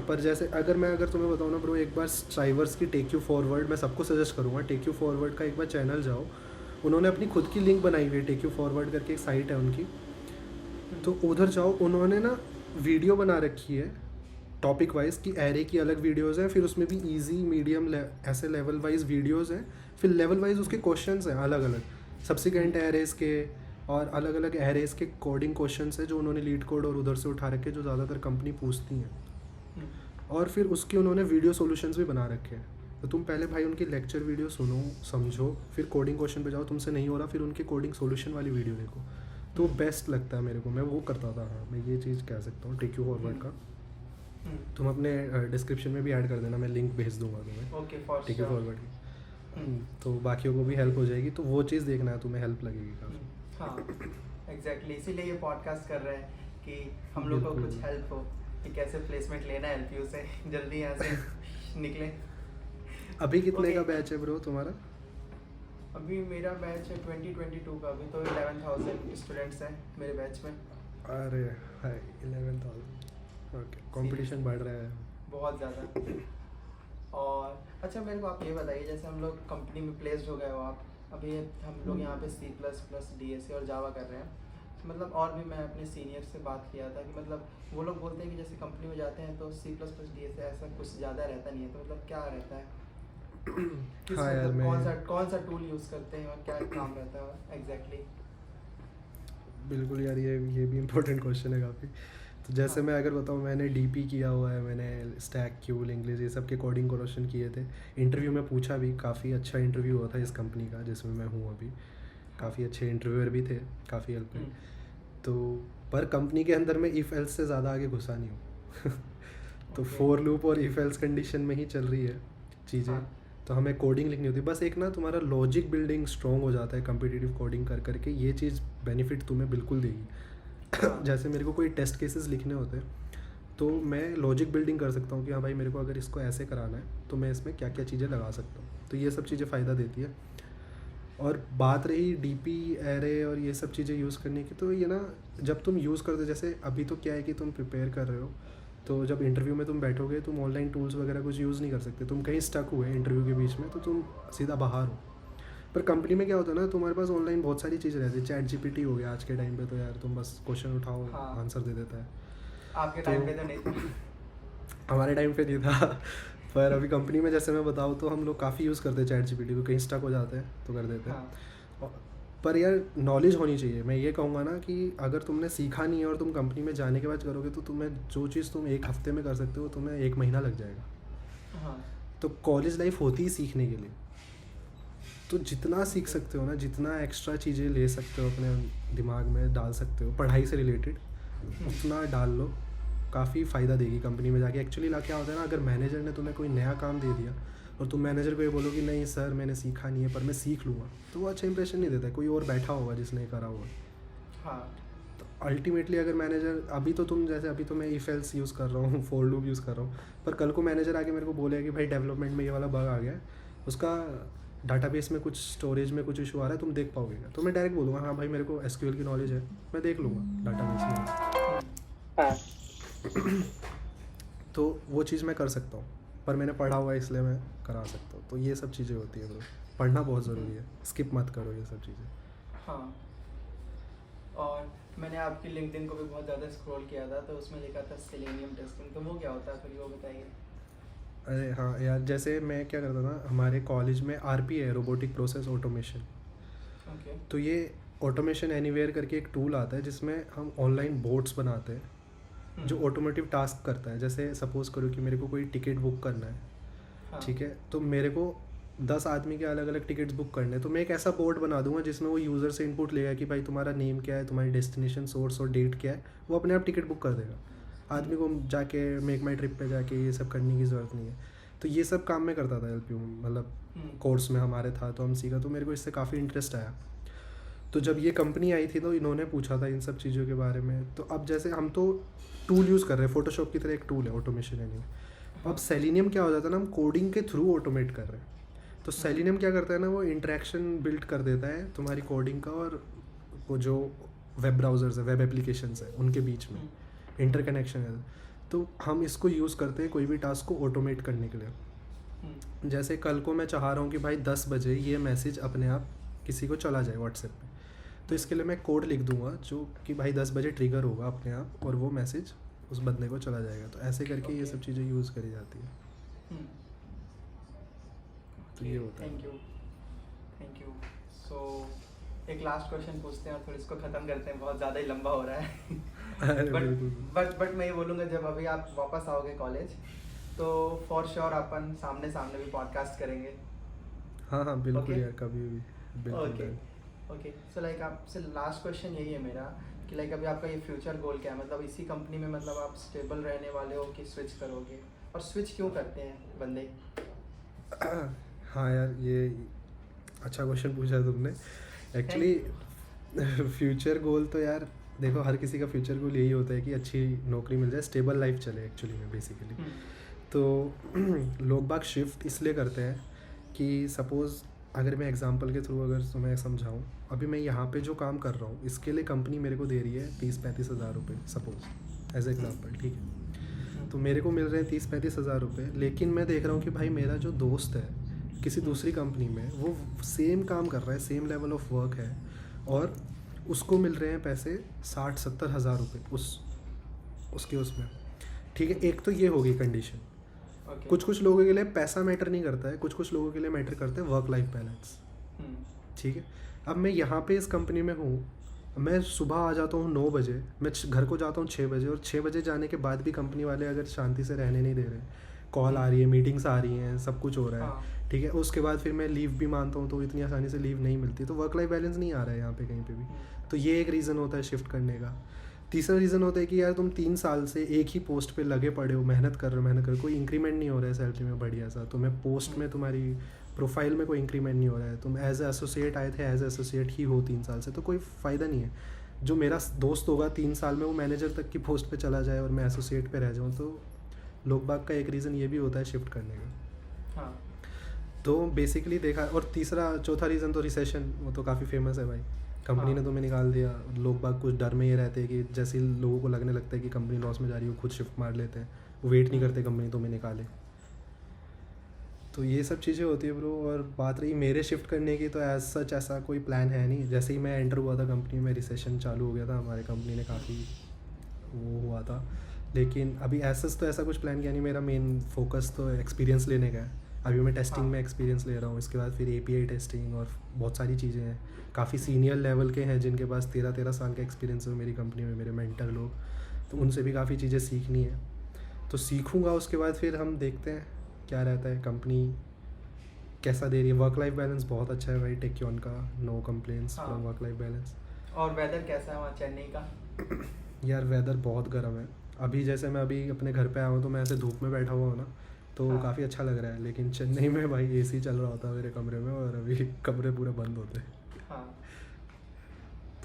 पर जैसे अगर तुम्हें बताऊँ ना ब्रो, एक बार स्ट्राइवर्स की टेक यू फॉरवर्ड मैं सबको सजेस्ट करूँगा, टेक यू फॉरवर्ड का एक बार चैनल जाओ, उन्होंने अपनी खुद की लिंक बनाई हुई है, टेक यू फॉरवर्ड करके एक साइट है उनकी, तो उधर जाओ, उन्होंने ना वीडियो बना रखी है टॉपिक वाइज की, एरे की अलग वीडियोस हैं, फिर उसमें भी इजी मीडियम ऐसे लेवल वाइज वीडियोस हैं, फिर लेवल वाइज उसके क्वेश्चंस हैं अलग अलग, सब्सिक्वेंट एरेज के और अलग अलग एरेज के कोडिंग क्वेश्चंस है जो उन्होंने लीड कोड और उधर से उठा रखे, जो ज़्यादातर कंपनी पूछती हैं, और फिर उसके उन्होंने वीडियो सॉल्यूशंस भी बना रखे हैं। तो तुम पहले भाई उनकी लेक्चर वीडियो सुनो, समझो, फिर कोडिंग क्वेश्चन पे जाओ, तुमसे नहीं हो रहा फिर उनके कोडिंग सॉल्यूशन वाली वीडियो देखो, तो बेस्ट लगता है मेरे को, मैं वो करता था। हाँ, मैं ये चीज़ कह सकता हूँ टेक यू फॉरवर्ड का। तुम अपने डिस्क्रिप्शन में भी ऐड कर देना, मैं लिंक भेज दूंगा तुम्हें okay for take you forward की, तो बाकियों को भी हेल्प हो जाएगी, तो वो चीज़ देखना है, तुम्हें हेल्प लगेगी काफ़ी। हाँ एग्जैक्टली, इसीलिए ये पॉडकास्ट कर रहे हैं कि हम लोग को कुछ हेल्प हो कि कैसे प्लेसमेंट लेना है LPU से, जल्दी यहाँ से निकले। अभी कितने Okay. का बैच है ब्रो तुम्हारा? अभी मेरा बैच है 2022 का, अभी तो 11,000 स्टूडेंट्स हैं मेरे बैच में। अरे हाय 11,000, ओके, कंपटीशन बढ़ रहा है बहुत ज़्यादा। और अच्छा मेरे को आप ये बताइए, जैसे हम लोग कंपनी में प्लेस्ड हो गए हो आप, अभी हम लोग यहाँ पे C++, DSA और जावा कर रहे हैं, तो मतलब और भी मैं अपने सीनियर से बात किया था कि मतलब वो लोग बोलते हैं कि जैसे कंपनी में जाते हैं तो C++, DSA ऐसा कुछ ज़्यादा रहता नहीं है, तो मतलब क्या रहता है? हाँ यार, मैं कौन सा टूल यूज़ करते हैं और क्या काम रहता है एग्जैक्टली? बिल्कुल यार, ये भी इम्पोर्टेंट क्वेश्चन है काफ़ी। तो जैसे हाँ। मैं अगर बताऊँ, मैंने DP किया हुआ है, मैंने स्टैक, क्यूल, इंग्लिश, ये सब के कोडिंग क्वेश्चन किए थे, इंटरव्यू में पूछा भी, काफ़ी अच्छा इंटरव्यू हुआ था इस कंपनी का जिसमें मैं हूँ अभी, काफ़ी अच्छे इंटरव्यूअर भी थे, काफ़ी हेल्प हुई। तो पर कंपनी के अंदर में इफ़ एल्स से ज़्यादा आगे घुसा नहीं हूँ तो Okay. फॉर लूप और इफ़ एल्स कंडीशन में ही चल रही है चीज़ें। हाँ। तो हमें कोडिंग लिखनी होती है, बस एक ना तुम्हारा लॉजिक बिल्डिंग स्ट्रॉन्ग हो जाता है कम्पिटिटिव कोडिंग कर करके, ये चीज़ बेनिफिट तुम्हें बिल्कुल देगी। जैसे मेरे को कोई टेस्ट केसेस लिखने होते हैं तो मैं लॉजिक बिल्डिंग कर सकता हूँ कि हाँ भाई मेरे को अगर इसको ऐसे कराना है तो मैं इसमें क्या क्या चीज़ें लगा सकता हूँ, तो ये सब चीज़ें फ़ायदा देती है। और बात रही DP, एरे और ये सब चीज़ें यूज़ करने की, तो ये ना जब तुम यूज़ करते, जैसे अभी तो क्या है कि तुम प्रिपेयर कर रहे हो, तो जब इंटरव्यू में तुम बैठोगे तुम ऑनलाइन टूल्स वगैरह कुछ यूज़ नहीं कर सकते, तुम कहीं स्टक हुए इंटरव्यू के बीच में तो तुम सीधा बाहर हो। पर कंपनी में क्या होता है ना, तुम्हारे पास ऑनलाइन बहुत सारी चीज़ें रहती है, ChatGPT हो गया आज के टाइम पे, तो यार तुम बस क्वेश्चन उठाओ, हाँ। आंसर दे देता है। आपके टाइम पे तो नहीं था। हमारे टाइम पे नहीं था पर अभी कंपनी में जैसे मैं बताऊँ तो हम लोग काफ़ी यूज़ करते हैं ChatGPT को, कहीं स्टक हो जाते हैं तो कर देते हैं। हाँ। पर यार नॉलेज होनी चाहिए, मैं ये कहूँगा ना कि अगर तुमने सीखा नहीं है और तुम कंपनी में जाने के बाद करोगे तो तुम्हें जो चीज़ तुम एक हफ्ते में कर सकते हो तुम्हें 1 महीना लग जाएगा। हाँ। तो कॉलेज लाइफ होती ही सीखने के लिए, तो जितना सीख सकते हो ना, जितना एक्स्ट्रा चीज़ें ले सकते हो अपने दिमाग में डाल सकते हो पढ़ाई से रिलेटेड, उतना डाल लो, काफ़ी फ़ायदा देगी कंपनी में जाके। एक्चुअली क्या होता है ना, अगर मैनेजर ने तुम्हें कोई नया काम दे दिया और तुम मैनेजर को ये बोलो कि नहीं सर मैंने सीखा नहीं है पर मैं सीख लूँगा, तो वो अच्छा इंप्रेशन नहीं देता है, कोई और बैठा होगा जिसने करा होगा। हाँ। तो अल्टीमेटली अगर मैनेजर अभी तो तुम जैसे अभी तो मैं इफ एल्स यूज़ कर रहा हूँ फॉर लूप यूज़ कर रहा हूँ, पर कल को मैनेजर आके मेरे को बोलेगा कि भाई डेवलपमेंट में ये वाला बग आ गया है, उसका डाटाबेस में कुछ स्टोरेज में कुछ इशू आ रहा है, तुम देख पाओगे क्या? तो मैं डायरेक्ट बोलूँगा हाँ भाई मेरे को एसक्यूएल की नॉलेज है, मैं देख लूँगा डाटाबेस में। हाँ तो वो चीज़ मैं कर सकता हूँ, पर मैंने पढ़ा हुआ है इसलिए मैं करा सकता हूँ। तो ये सब चीज़ें होती है ब्रो, पढ़ना बहुत ज़रूरी है, स्किप मत करो ये सब चीज़ें। हाँ, और मैंने आपकी लिंक्डइन को भी बहुत ज़्यादा स्क्रॉल किया था, तो उसमें लिखा था सेलेनियम टेस्टिंग, तो वो क्या होता है फिर, वो बताइए। अरे हाँ यार, जैसे मैं क्या करता था, हमारे कॉलेज में आरपी है, रोबोटिक प्रोसेस ऑटोमेशन। ओके। तो ये ऑटोमेशन एनीवेयर करके एक टूल आता है जिसमें हम ऑनलाइन बोट्स बनाते हैं जो ऑटोमेटिव टास्क करता है। जैसे सपोज करो कि मेरे को कोई टिकट बुक करना है, हाँ। ठीक है, तो मेरे को 10 आदमी के अलग अलग टिकट्स बुक करने हैं, तो मैं एक ऐसा बोर्ड बना दूंगा जिसमें वो यूज़र से इनपुट लेगा कि भाई तुम्हारा नेम क्या है, तुम्हारी डेस्टिनेशन, सोर्स और डेट क्या है, वो अपने आप टिकट बुक कर देगा। आदमी को जाके मेक माई ट्रिप पे जाके ये सब करने की ज़रूरत नहीं है। तो ये सब काम मैं करता था एलपीयू में, मतलब कोर्स में हमारे था, तो हम सीखा, तो मेरे को इससे काफ़ी इंटरेस्ट आया। तो जब ये कंपनी आई थी तो इन्होंने पूछा था इन सब चीज़ों के बारे में। तो अब जैसे हम तो टूल यूज़ कर रहे हैं, फोटोशॉप की तरह एक टूल है ऑटोमेशन एनीवे। अब सेलेनियम क्या हो जाता है ना, हम कोडिंग के थ्रू ऑटोमेट कर रहे हैं। तो सेलेनियम क्या करता है ना, वो इंटरेक्शन बिल्ड कर देता है तुम्हारी कोडिंग का और वो जो वेब ब्राउज़र्स है, वेब एप्लीकेशंस है, उनके बीच में इंटरकनेक्शन है। तो हम इसको यूज़ करते हैं कोई भी टास्क को ऑटोमेट करने के लिए। जैसे कल को मैं चाह रहा हूँ कि भाई 10 बजे ये मैसेज अपने आप किसी को चला जाए व्हाट्सएप पे, तो इसके लिए मैं कोड लिख दूंगा जो कि भाई 10 बजे ट्रिगर होगा अपने आप और वो मैसेज उस बंदे को चला जाएगा। तो ऐसे करके ये सब चीज़ें यूज़ करी जाती है। तो ये होता है। Thank you. सो एक लास्ट क्वेश्चन पूछते हैं और थोड़ा इसको ख़त्म करते हैं, बहुत ज़्यादा ही लंबा हो रहा है। अरे बिल्कुल। बट मैं ये बोलूँगा, जब अभी आप वापस आओगे कॉलेज तो फॉर श्योर अपन सामने भी पॉडकास्ट करेंगे। हाँ हाँ बिल्कुल Okay. यार, कभी भी बिल्कुल। ओके सो लाइक आपसे लास्ट क्वेश्चन यही है मेरा कि लाइक अभी आपका ये फ्यूचर गोल क्या है, मतलब इसी कंपनी में मतलब आप स्टेबल रहने वाले हो कि स्विच करोगे, और स्विच क्यों करते हैं बंदे? हाँ यार, ये अच्छा क्वेश्चन पूछा तुमने। एक्चुअली फ्यूचर गोल तो यार देखो, हर किसी का फ्यूचर गोल यही होता है कि अच्छी नौकरी मिल जाए, स्टेबल लाइफ चले एक्चुअली में बेसिकली। तो लोग बाग शिफ्ट इसलिए करते हैं कि सपोज़ अगर मैं एग्जांपल के थ्रू अगर तुम्हें समझाऊं, अभी मैं यहाँ पे जो काम कर रहा हूँ इसके लिए कंपनी मेरे को दे रही है 30-35 हज़ार रुपये सपोज़ एज एग्जांपल, ठीक है। तो मेरे को मिल रहे हैं 30-35 हज़ार रुपये, लेकिन मैं देख रहा हूँ कि भाई मेरा जो दोस्त है किसी दूसरी कंपनी में, वो सेम काम कर रहा है, सेम लेवल ऑफ वर्क है, और उसको मिल रहे हैं पैसे 60-70 हज़ार रुपये उसके उसमें, ठीक है। एक तो ये होगी कंडीशन। कुछ लोगों के लिए पैसा मैटर नहीं करता है, कुछ लोगों के लिए मैटर करते हैं वर्क लाइफ बैलेंस, ठीक है। अब मैं यहाँ पे इस कंपनी में हूँ, मैं सुबह आ जाता हूँ 9 बजे, मैं घर को जाता हूँ 6 बजे, और 6 बजे जाने के बाद भी कंपनी वाले अगर शांति से रहने नहीं दे रहे, कॉल आ रही है, मीटिंग्स आ रही हैं, सब कुछ हो रहा है, ठीक है। उसके बाद फिर मैं लीव भी मानता हूँ तो इतनी आसानी से लीव नहीं मिलती, तो वर्क लाइफ बैलेंस नहीं आ रहा है यहाँ पे कहीं पे भी। तो ये एक रीज़न होता है शिफ्ट करने का। तीसरा रीज़न होता है कि यार तुम 3 साल से एक ही पोस्ट पे लगे पड़े हो, मेहनत कर रहे हो, कोई इंक्रीमेंट नहीं हो रहा है सैलरी में बढ़िया सा, तुम्हें पोस्ट में, तुम्हारी प्रोफाइल में कोई इंक्रीमेंट नहीं हो रहा है, तुम एज ए एसोसिएट आए थे, एज ए एसोसिएट ही हो 3 साल से, तो कोई फ़ायदा नहीं है। जो मेरा दोस्त होगा 3 साल में वो मैनेजर तक की पोस्ट पे चला जाए और मैं एसोसिएट पे रह जाऊँ, तो लोग बाग का एक रीज़न ये भी होता है शिफ्ट करने का। हाँ। तो बेसिकली देखा, और चौथा रीज़न तो रिसेशन, वो तो काफ़ी फेमस है भाई, कंपनी ने तुम्हें निकाल दिया, लोग बाग कुछ डर में ये रहते हैं कि जैसे ही लोगों को लगने लगता है कि कंपनी लॉस में जा रही हो, खुद शिफ्ट मार लेते हैं, वो वेट नहीं करते कंपनी तुम्हें निकाले। तो ये सब चीज़ें होती है ब्रो। और बात रही मेरे शिफ्ट करने की, तो एज सच ऐसा कोई प्लान है नहीं। जैसे ही मैं एंटर हुआ था कंपनी में, रिसेशन चालू हो गया था, हमारे कंपनी ने काफ़ी वो हुआ था, लेकिन अभी ऐसा कुछ प्लान किया नहीं। मेरा मेन फोकस तो एक्सपीरियंस लेने का है। अभी मैं टेस्टिंग में एक्सपीरियंस ले रहा हूँ, इसके बाद फिर API टेस्टिंग और बहुत सारी चीज़ें हैं। काफ़ी सीनियर लेवल के हैं जिनके पास 13 साल का एक्सपीरियंस है मेरी कंपनी में, मेरे मेंटर लोग, तो उनसे भी काफ़ी चीज़ें सीखनी है। तो सीखूँगा, उसके बाद फिर हम देखते हैं क्या रहता है, कंपनी कैसा दे रही है। वर्क लाइफ बैलेंस बहुत अच्छा है भाई टेक्योन का, no complaints from work life balance. और वेदर कैसा है वहाँ चेन्नई का? यार वेदर बहुत गर्म है। अभी जैसे मैं अभी अपने घर पे आया हूँ तो मैं ऐसे धूप में बैठा हुआ हूँ ना, तो काफ़ी अच्छा लग रहा है। लेकिन चेन्नई में भाई AC चल रहा होता है मेरे कमरे में, और अभी कमरे पूरे बंद होते हैं। हाँ।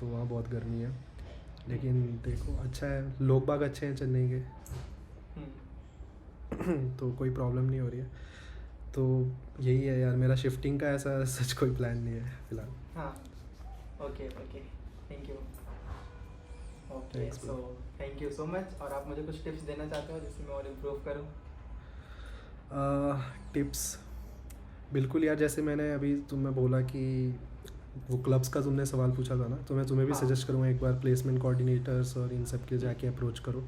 तो वहाँ बहुत गर्मी है। लेकिन देखो अच्छा है, लोग बाग अच्छे हैं चेन्नई के, हम्म, तो कोई प्रॉब्लम नहीं हो रही है। तो यही है यार, मेरा शिफ्टिंग का ऐसा सच कोई प्लान नहीं है फिलहाल। हाँ, okay okay, thank you. Okay, Thanks, bro. So thank you so much. और आप मुझे कुछ टिप्स देना चाहते हो जिससे मैं और इम्प्रूव करूँ? टिप्स बिल्कुल यार, जैसे मैंने अभी तुम्हें बोला कि वो क्लब्स का तुमने सवाल पूछा था ना, तो मैं तुम्हें भी हाँ। सजेस्ट करूँगा एक बार प्लेसमेंट कोऑर्डिनेटर्स और इन सब के जाके अप्रोच करो,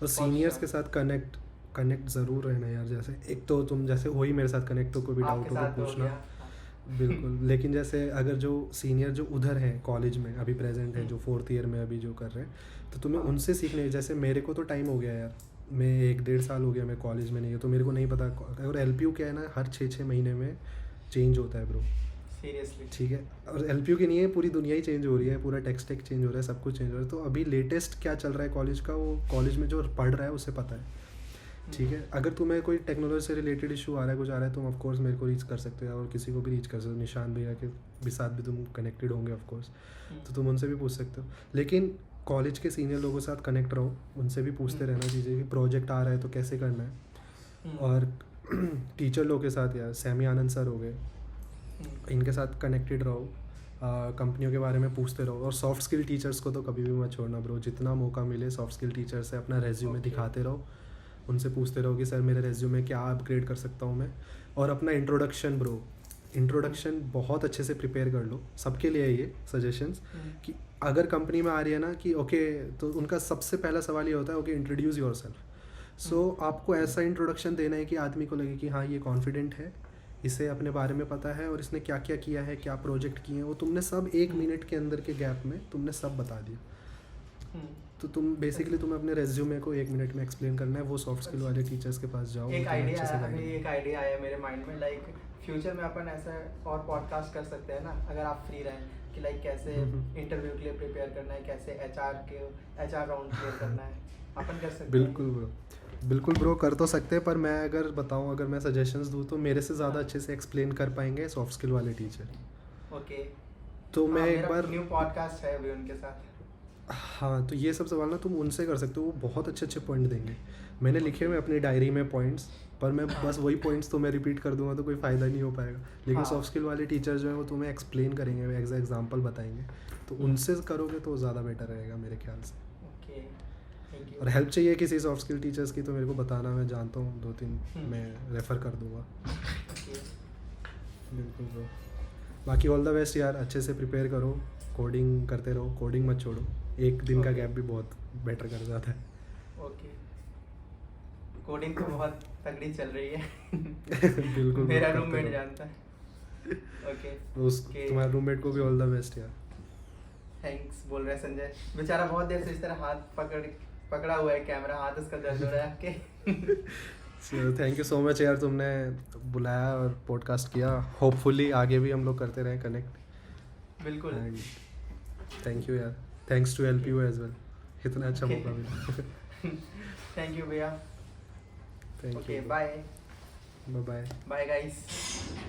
और सीनियर्स के साथ कनेक्ट ज़रूर रहना यार। जैसे एक तो तुम जैसे हो ही मेरे साथ कनेक्ट, हो कोई भी डाउट आपके हो साथ तो हो पूछना। गया। हाँ। बिल्कुल। लेकिन जैसे अगर जो सीनियर जो उधर हैं कॉलेज में अभी प्रेजेंट है, जो 4th ईयर में अभी जो कर रहे हैं, तो तुम्हें हाँ। उनसे सीखने, जैसे मेरे को तो टाइम हो गया यार, मैं 1-1.5 साल हो गया मैं कॉलेज में नहीं हूँ, तो मेरे को नहीं पता। और LPU क्या है ना, हर 6-6 महीने में चेंज होता है ब्रो, सीरियसली। ठीक है। और LPU की नहीं है, पूरी दुनिया ही चेंज हो रही है, पूरा टेक चेंज हो रहा है, सब कुछ चेंज हो रहा है। तो अभी लेटेस्ट क्या चल रहा है कॉलेज का, वो कॉलेज में जो पढ़ रहा है उसे पता है, ठीक है। अगर तुम्हें कोई टेक्नोलॉजी से रिलेटेड इशू आ रहा है, कुछ आ रहा है, तुम ऑफकोर्स मेरे को रीच कर सकते हो, और किसी को भी रीच कर सकते हो, निशान भैया के भी साथ भी तुम कनेक्टेड होंगे ऑफकोर्स, तो तुम उनसे भी पूछ सकते हो। लेकिन कॉलेज के सीनियर लोगों के साथ कनेक्ट रहो, उनसे भी पूछते रहना चीज़ें कि प्रोजेक्ट आ रहा है तो कैसे करना है। और टीचर लोग के साथ यार, सैमी आनंद सर हो गए, इनके साथ कनेक्टेड रहो, कंपनियों के बारे में पूछते रहो। और सॉफ्ट स्किल टीचर्स को तो कभी भी मत छोड़ना ब्रो, जितना मौका मिले सॉफ्ट स्किल टीचर से अपना रेज्यूमे Okay. दिखाते रहो, उनसे पूछते रहो कि सर मेरे रेज्यूमे में क्या अपग्रेड कर सकता हूँ मैं। और अपना इंट्रोडक्शन ब्रो, इंट्रोडक्शन बहुत अच्छे से प्रिपेयर कर लो, सबके लिए है ये सजेशंस, कि अगर कंपनी में आ रही है ना कि ओके, तो उनका सबसे पहला सवाल ये होता है ओके इंट्रोड्यूस योरसेल्फ। सो आपको ऐसा इंट्रोडक्शन देना है कि आदमी को लगे कि हाँ ये कॉन्फिडेंट है, इसे अपने बारे में पता है, और इसने क्या क्या किया है, क्या प्रोजेक्ट किए हैं, वो तुमने सब 1 मिनट के अंदर के गैप में तुमने सब बता दिया। तो तुम बेसिकली तुम्हें अपने रेज्यूमे को 1 मिनट में एक्सप्लेन करना है, वो सॉफ्ट स्किल वाले टीचर्स के पास जाओ। एक वो तुम्हें आइडिया अच्छे से आया, guide अभी करेंगे। एक आइडिया आया मेरे माइंड में, लाइक फ्यूचर में अपन ऐसा और पॉडकास्ट कर सकते हैं ना, अगर आप फ्री रहें, कि लाइक कैसे इंटरव्यू के लिए प्रिपेयर करना है, कैसे HR राउंड क्लियर करना है, अपन कर सकते हैं। बिल्कुल ब्रो कर तो सकते हैं, पर मैं अगर बताऊं, अगर मैं सजेशंस दूं तो मेरे से ज़्यादा अच्छे से एक्सप्लेन कर पाएंगे सॉफ्ट स्किल वाले टीचर। ओके, तो मैं एक बार न्यू पॉडकास्ट है अभी उनके साथ। हाँ, तो ये सब सवाल ना तुम उनसे कर सकते हो, वो बहुत अच्छे अच्छे पॉइंट देंगे। मैंने लिखे हुए अपनी डायरी में पॉइंट्स, पर मैं बस वही पॉइंट्स तो मैं रिपीट कर दूंगा तो कोई फ़ायदा नहीं हो पाएगा। लेकिन हाँ। सॉफ्ट स्किल वाले टीचर जो हैं वो तुम्हें एक्सप्लेन करेंगे, एग्जाम्पल बताएंगे, तो उनसे करोगे तो ज़्यादा बेटर रहेगा मेरे ख्याल से। Okay, thank you. और हेल्प चाहिए किसी सॉफ्ट स्किल टीचर्स की तो मेरे को बताना, मैं जानता हूँ 2-3 मैं रेफ़र कर दूँगा। ओके, बिल्कुल ब्रो, बाकी ऑल द बेस्ट यार, अच्छे से प्रिपेयर करो, कोडिंग करते रहो, कोडिंग मत छोड़ो, एक दिन का Okay. गैप भी बहुत बेटर कर जाता है। ओके, कोडिंग तो बहुत तगड़ी चल रही है। बिल्कुल मेरा करते रूममेट रहो। जानता है। Okay, Okay. तुम्हारे रूममेट को भी ऑल द बेस्ट यार। थैंक्स बोल रहा है संजय, बेचारा बहुत देर से इस तरह हाथ पकड़ा हुआ है, कैमरा हाथ उसका दर्द हो रहा है आपके। थैंक यू सो मच यार, तुमने बुलाया और पॉडकास्ट किया, होपफुली आगे भी हम लोग करते रहें कनेक्ट। बिल्कुल। थैंक यू यार, thanks to LPU as well, इतना अच्छा Okay. मौका मिला। थैंक यू भैया। Thank okay, you, bye bye bye. Bye guys.